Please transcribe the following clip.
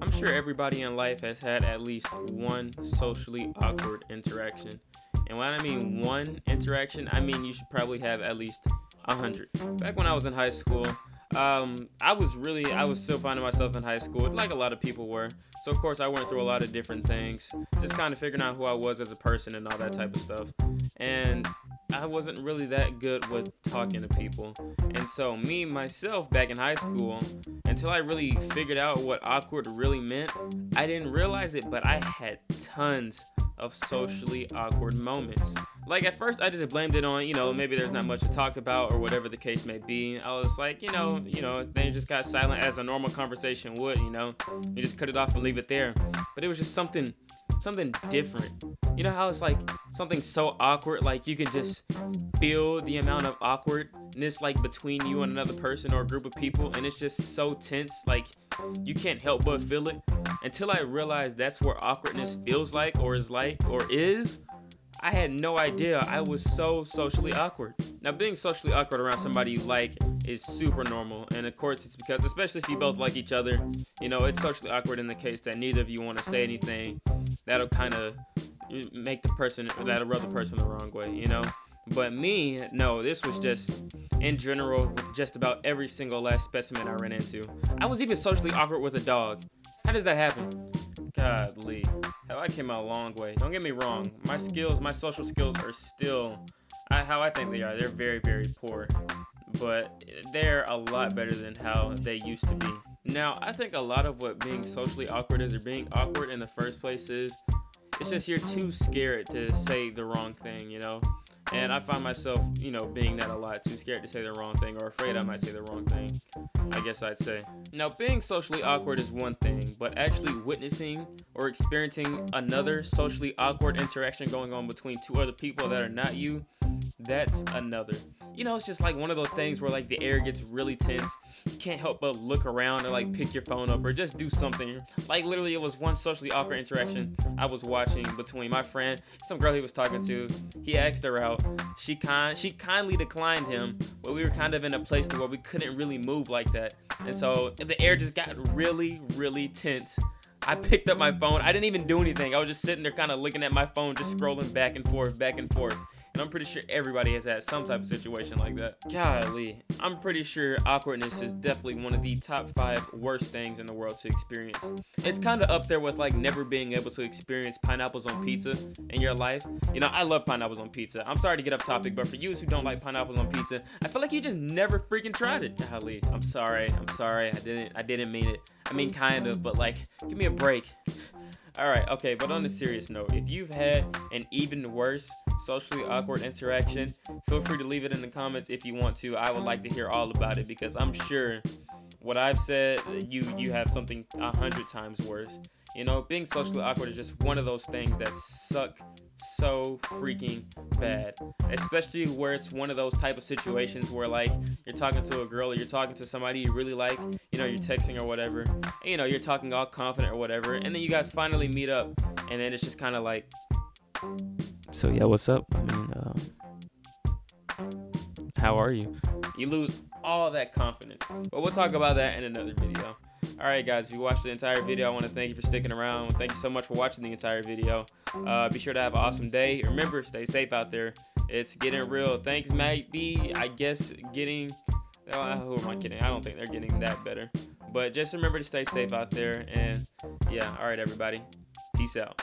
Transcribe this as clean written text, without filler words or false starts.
I'm sure everybody in life has had at least one socially awkward interaction. And when I mean one interaction, I mean you should probably have at least 100. Back when I was in high school, I was still finding myself in high school, like a lot of people were. So of course I went through a lot of different things, just kind of figuring out who I was as a person and all that type of stuff. And I wasn't really that good with talking to people. And so me myself back in high school, until I really figured out what awkward really meant, I didn't realize it, but I had tons of socially awkward moments. Like at first I just blamed it on, maybe there's not much to talk about or whatever the case may be. I was like, things just got silent as a normal conversation would, You just cut it off and leave it there. But it was just something different. You know how it's like something so awkward, like you can just feel the amount of awkwardness like between you and another person or a group of people, and it's just so tense, like you can't help but feel it. Until I realized that's where awkwardness feels like or is, I had no idea I was so socially awkward. Now, being socially awkward around somebody you like is super normal. And of course, it's because, especially if you both like each other, it's socially awkward in the case that neither of you want to say anything. That'll kind of make that'll rub the person the wrong way, But me, no, this was just in general with just about every single last specimen I ran into. I was even socially awkward with a dog. How does that happen? Godly. Hell, I came out a long way. Don't get me wrong. My social skills are still how I think they are. They're very, very poor. But they're a lot better than how they used to be. Now, I think a lot of what being socially awkward is, or being awkward in the first place is, it's just you're too scared to say the wrong thing, And I find myself, being that a lot, too scared to say the wrong thing, or afraid I might say the wrong thing, I guess I'd say. Now, being socially awkward is one thing, but actually witnessing or experiencing another socially awkward interaction going on between two other people that are not you, that's another. It's just like one of those things where like the air gets really tense. You can't help but look around or like pick your phone up or just do something. Like literally it was one socially awkward interaction I was watching between my friend, some girl he was talking to. He asked her out. She kindly declined him, but we were kind of in a place to where we couldn't really move like that. And so the air just got really, really tense. I picked up my phone. I didn't even do anything. I was just sitting there kind of looking at my phone, just scrolling back and forth, back and forth. And I'm pretty sure everybody has had some type of situation like that. Golly, I'm pretty sure awkwardness is definitely one of the top 5 worst things in the world to experience. It's kind of up there with like never being able to experience pineapples on pizza in your life. I love pineapples on pizza. I'm sorry to get off topic, but for you who don't like pineapples on pizza, I feel like you just never freaking tried it. Golly, I'm sorry. I didn't mean it. I mean kind of, but like, give me a break. Alright, okay, but on a serious note, if you've had an even worse socially awkward interaction, feel free to leave it in the comments if you want to. I would like to hear all about it, because I'm sure what I've said, you have something 100 times worse. Being socially awkward is just one of those things that suck so freaking bad, especially where it's one of those type of situations where like you're talking to a girl or you're talking to somebody you really like, you're texting or whatever, and, you're talking all confident or whatever, and then you guys finally meet up, and then it's just kind of like, so yeah, what's up? I mean, how are you? You lose all that confidence, but we'll talk about that in another video. Alright guys, if you watched the entire video, I want to thank you for sticking around. Thank you so much for watching the entire video. Be sure to have an awesome day. Remember, stay safe out there. It's getting real. Things might be, I guess, getting... who am I kidding? I don't think they're getting that better. But just remember to stay safe out there. And yeah, alright everybody. Peace out.